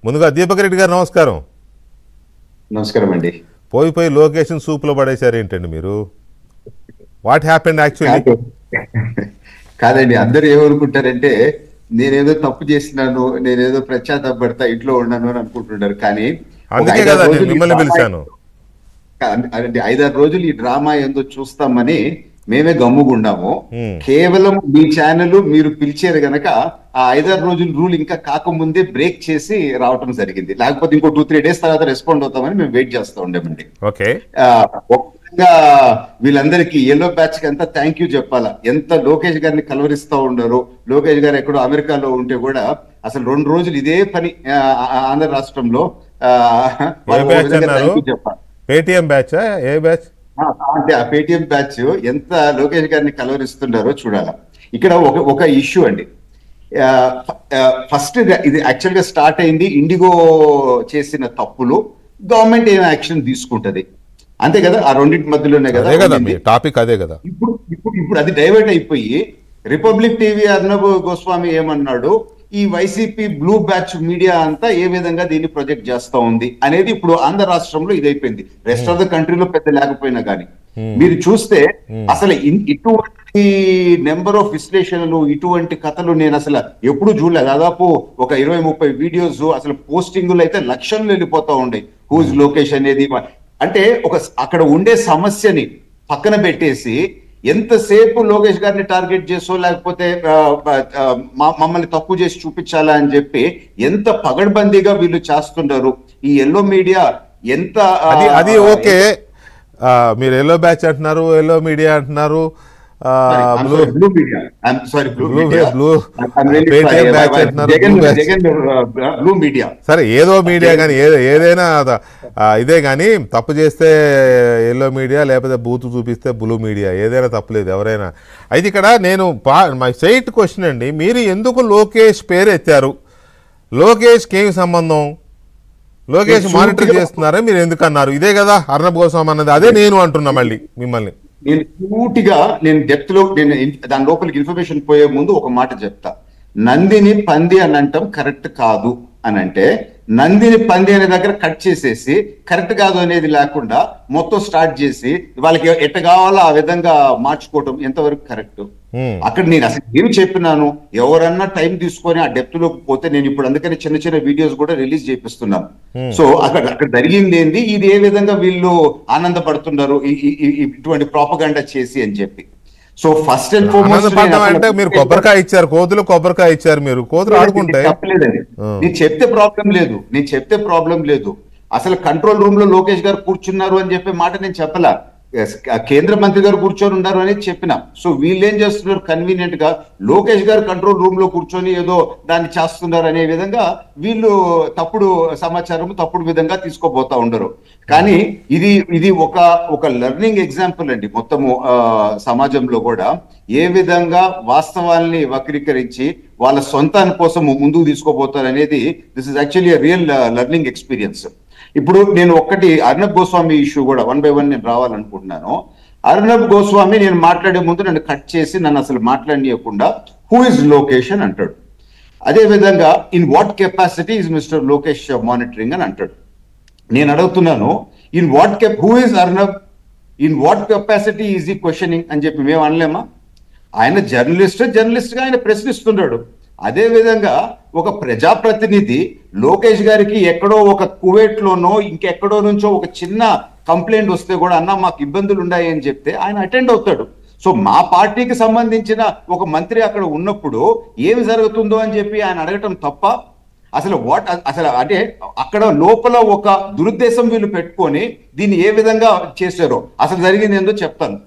ముందుగా దీపక్ రెడ్డి గారు నమస్కారం. నమస్కారం అండి. పోయి లొకేషన్ సూప్లో పడేశారు ఏంటండి మీరు? What happened actually? కాదండి, అందరూ ఏమనుకుంటారంటే నేనేదో తప్పు చేసినాను, నేనేదో పశ్చాత్తాపడతా ఇంట్లో ఉన్నాను అని అనుకుంటున్నారు. కానీ అందుకే కదా నేను మిమ్మల్ని పిలిచాను. 5-6 రోజులు ఈ డ్రామా ఏందో చూస్తామని మేమే గమ్ముగుండాము. కేవలం మీ ఛానల్ మీరు పిలిచారు గనక ఆ 5-6 రోజుల రూల్ ఇంకా కాకముందే బ్రేక్ చేసి రావటం జరిగింది. లేకపోతే ఇంకో 2-3 days తర్వాత రెస్పాండ్ అవుతామని మేము వెయిట్ చేస్తూ ఉండేమండి. ఓకే, వీళ్ళందరికీ ఎల్లో బ్యాచ్ కి అంతా థ్యాంక్ యూ చెప్పాలా. ఎంత లోకేష్ గారిని కలవరిస్తూ ఉండరు. లోకేష్ గారు ఎక్కడో అమెరికాలో ఉంటే కూడా అసలు 2 రోజులు ఇదే పని ఆంధ్ర రాష్ట్రంలో చెప్పాలి. పేటిఎం బ్యాచ్, ఏ బ్యాచ్ అంటే ఆ పేటిఎం బ్యాచ్ ఎంత లోకేష్ గారిని కలవరిస్తున్నారో చూడాల. ఇక్కడ ఒక ఇష్యూ అండి. ఫస్ట్ ఇది యాక్చువల్ గా స్టార్ట్ అయింది ఇండిగో చేసిన తప్పులు గవర్నమెంట్ ఏం యాక్షన్ తీసుకుంటది అంతే కదా, ఆ రెండింటి మధ్యలోనే కదా టాపిక్. అదే కదా ఇప్పుడు అది డైవర్ట్ అయిపోయి రిపబ్లిక్ టీవీ అర్నబ్ గోస్వామి ఏమన్నాడు, ఈ వైసీపీ బ్లూ బ్యాచ్ మీడియా అంతా ఏ విధంగా దీన్ని ప్రొజెక్ట్ చేస్తా ఉంది అనేది ఇప్పుడు ఆంధ్ర రాష్ట్రంలో ఇదైపోయింది. రెస్ట్ ఆఫ్ ద కంట్రీలో పెద్ద లేకపోయినా కానీ మీరు చూస్తే అసలు ఇటువంటి నెంబర్ ఆఫ్ విశ్లేషణలు, ఇటువంటి కథలు నేను అసలు ఎప్పుడు చూడలేదు. దాదాపు ఒక 20-30 వీడియోస్ అసలు పోస్టింగులు అయితే లక్షలు వెళ్ళిపోతా ఉండే. హూజ్ లోకేష్ అనేది అంటే అక్కడ ఉండే సమస్యని పక్కన పెట్టేసి ఎంతసేపు లోకేష్ గారిని టార్గెట్ చేసో లేకపోతే మమ్మల్ని తప్పు చేసి చూపించాలా అని చెప్పి ఎంత పగడ్బందీగా వీళ్ళు చేస్తున్నారు. ఈ ఎల్లో మీడియా ఎంత అది ఓకే. మీరు ఎల్లో బ్యాచ్ అంటున్నారు, ఎల్లో మీడియా అంటున్నారు, సరే ఏదో మీడియా కానీ ఏదైనా ఇదే కానీ తప్పు చేస్తే ఎల్లో మీడియా లేకపోతే బూత్ చూపిస్తే బ్లూ మీడియా ఏదైనా తప్పులేదు ఎవరైనా. అయితే ఇక్కడ నేను మై స్ట్రైట్ క్వశ్చన్ అండి, మీరు ఎందుకు లోకేష్ పేరు ఎత్తారు? లోకేష్కి ఏమి సంబంధం? లోకేష్ మానిటర్ చేస్తున్నారా మీరు ఎందుకు అన్నారు? ఇదే కదా అర్నబ్ గోస్వామి అన్నది, అదే నేను అంటున్నా మళ్ళీ మిమ్మల్ని. నేను పూర్తిగా డెప్త్ లో దాని లోపలికి ఇన్ఫర్మేషన్ పోయే ముందు ఒక మాట చెప్తా. నందిని పంది అని అంటాం కరెక్ట్ కాదు అని అంటే నందిని పంది అనే దగ్గర కట్ చేసేసి కరెక్ట్ కాదు అనేది లేకుండా మొత్తం స్టార్ట్ చేసి వాళ్ళకి ఎట్ట కావాలో ఆ విధంగా మార్చుకోవటం ఎంతవరకు కరెక్ట్? అక్కడ నేను అసలు ఏమి చెప్పినాను, ఎవరన్నా టైం తీసుకొని ఆ డెప్త్ లోకి పోతే నేను ఇప్పుడు అందుకని చిన్న చిన్న వీడియోస్ కూడా రిలీజ్ చేపిస్తున్నాను. సో అక్కడ జరిగింది ఏంది, ఇది ఏ విధంగా వీళ్ళు ఆనందపడుతున్నారు ఇటువంటి ప్రాపగాండా చేసి అని చెప్పి. సో ఫస్ట్ అండ్ ఫార్మోస్ట్ అంటే మీరు కొబ్బరికాయ ఇచ్చారు, కోతులు కొబ్బరికాయ ఇచ్చారు, మీరు కోతులు ఆడుకుంటే తప్పలేదండి. నేను చెప్తే ప్రాబ్లం లేదు. అసలు కంట్రోల్ రూమ్ లో లోకేష్ గారు కూర్చున్నారు అని చెప్పే మాట నేను చెప్పలా. కేంద్ర మంత్రి గారు కూర్చొని ఉన్నారు అనేది చెప్పిన. సో వీళ్ళు ఏం చేస్తున్నారు, కన్వీనియంట్ గా లోకేష్ గారు కంట్రోల్ రూమ్ లో కూర్చొని ఏదో దాన్ని చేస్తున్నారు అనే విధంగా వీళ్ళు తప్పుడు సమాచారం తప్పుడు విధంగా తీసుకోబోతా ఉండరు. కానీ ఇది ఒక లెర్నింగ్ ఎగ్జాంపుల్ అండి. మొత్తము సమాజంలో కూడా ఏ విధంగా వాస్తవాల్ని వక్రీకరించి వాళ్ళ సొంతాని కోసం ముందుకు తీసుకోబోతారు అనేది this is actually real learning experience. ఇప్పుడు నేను ఒక్కటి అర్నబ్ గోస్వామి ఇష్యూ కూడా 1 by 1 నేను రావాలనుకుంటున్నాను. అర్నబ్ గోస్వామి నేను మాట్లాడే ముందు నన్ను కట్ చేసి నన్ను అసలు మాట్లాడనీయకుండా హూ ఇస్ లోకేష్ అని అంటాడు. అదే విధంగా in what capacity is mister Lokesh monitoring అని అంటాడు. నేను అడుగుతున్నాను, who is Arnab, in what capacity is ఈ క్వశ్చనింగ్ అని చెప్పి మేము అనలేమా? ఆయన జర్నలిస్ట్ గా ఆయన ప్రశ్నిస్తున్నాడు. అదే విధంగా ఒక ప్రజాప్రతినిధి లోకేష్ గారికి ఎక్కడో ఒక కువైట్ లోనో ఇంకెక్కడో నుంచో ఒక చిన్న కంప్లైంట్ వస్తే కూడా అన్న మాకు ఇబ్బందులు ఉన్నాయి అని చెప్తే ఆయన అటెండ్ అవుతాడు. సో మా పార్టీకి సంబంధించిన ఒక మంత్రి అక్కడ ఉన్నప్పుడు ఏమి జరుగుతుందో అని చెప్పి ఆయన అడగటం తప్ప? అసలు అంటే అక్కడ లోపల ఒక దురుద్దేశం వీళ్ళు పెట్టుకొని దీన్ని ఏ విధంగా చేశారో అసలు జరిగింది ఏందో చెప్తాను.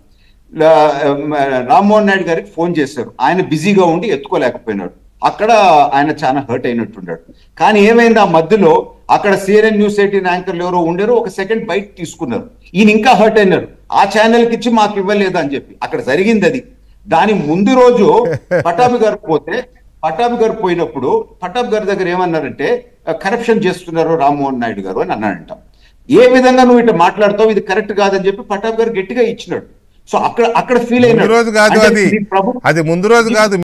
రామ్మోహన్ నాయుడు గారికి ఫోన్ చేశారు, ఆయన బిజీగా ఉండి ఎత్తుకోలేకపోయినాడు. అక్కడ ఆయన చాలా హర్ట్ అయినట్టున్నాడు. కానీ ఏమైంది, ఆ మధ్యలో అక్కడ CNN News 18 యాంకర్లు ఎవరో ఉండేరో ఒక సెకండ్ బైట్ తీసుకున్నారు. ఈయన ఇంకా హర్ట్ అయినారు, ఆ ఛానల్కి ఇచ్చి మాకు ఇవ్వలేదు అని చెప్పి. అక్కడ జరిగింది అది. దాని ముందు రోజు పటాభి గారు పోయినప్పుడు పటాభి గారి దగ్గర ఏమన్నారంటే కరప్షన్ చేస్తున్నారు రామ్మోహన్ నాయుడు గారు అని అన్నాడంట. ఏ విధంగా నువ్వు ఇట్లా మాట్లాడతావు, ఇది కరెక్ట్ కాదని చెప్పి పటాభి గారు గట్టిగా ఇచ్చినాడు. సో అక్కడ ఫీల్ అయిన ముందు రోజు కాదు